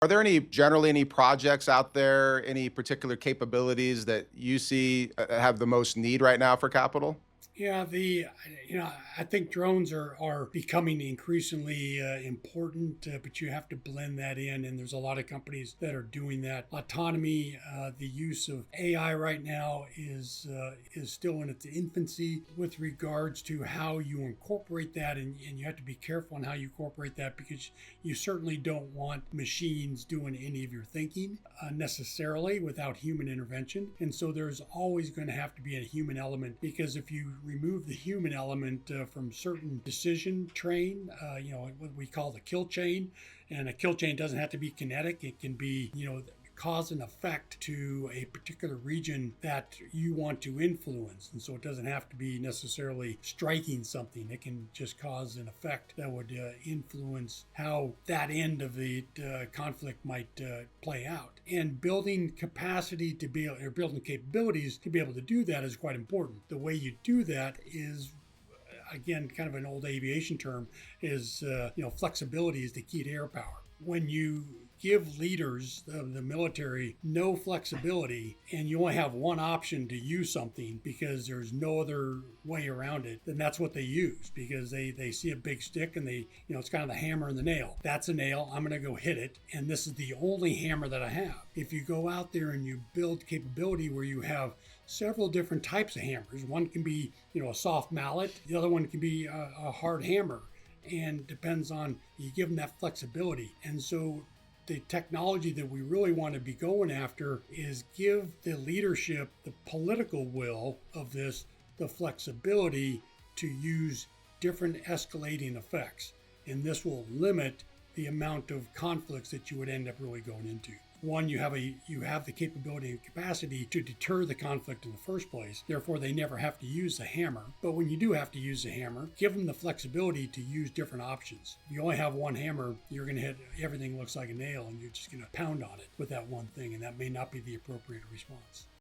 Are there any projects out there, any particular capabilities that you see have the most need right now for capital? Yeah, I think drones are becoming increasingly important, but you have to blend that in, and there's a lot of companies that are doing that. Autonomy, the use of AI right now is still in its infancy with regards to how you incorporate that, and you have to be careful on how you incorporate that because you certainly don't want machines doing any of your thinking necessarily without human intervention, and so there's always going to have to be a human element because if you remove the human element from certain decision train, what we call the kill chain. And a kill chain doesn't have to be kinetic. It can be, cause and effect to a particular region that you want to influence. And so it doesn't have to be necessarily striking something. It can just cause an effect that would influence how that end of the conflict might play out. And building capacity to be, or building capabilities to be able to do that is quite important. The way you do that is again, kind of an old aviation term, is flexibility is the key to air power. When you give leaders of the military no flexibility and you only have one option to use something because there's no other way around it, then that's what they use because they see a big stick and it's kind of the hammer and the nail. That's a nail, I'm going to go hit it, and this is the only hammer that I have. If you go out there and you build capability where you have several different types of hammers, one can be a soft mallet, the other one can be a hard hammer, and depends on, you give them that flexibility. And so the technology that we really want to be going after is give the leadership the political will of this, the flexibility to use different escalating effects. And this will limit the amount of conflicts that you would end up really going into. One, you have the capability and capacity to deter the conflict in the first place. Therefore, they never have to use the hammer. But when you do have to use the hammer, give them the flexibility to use different options. If you only have one hammer, you're going to hit everything looks like a nail, and you're just going to pound on it with that one thing, and that may not be the appropriate response.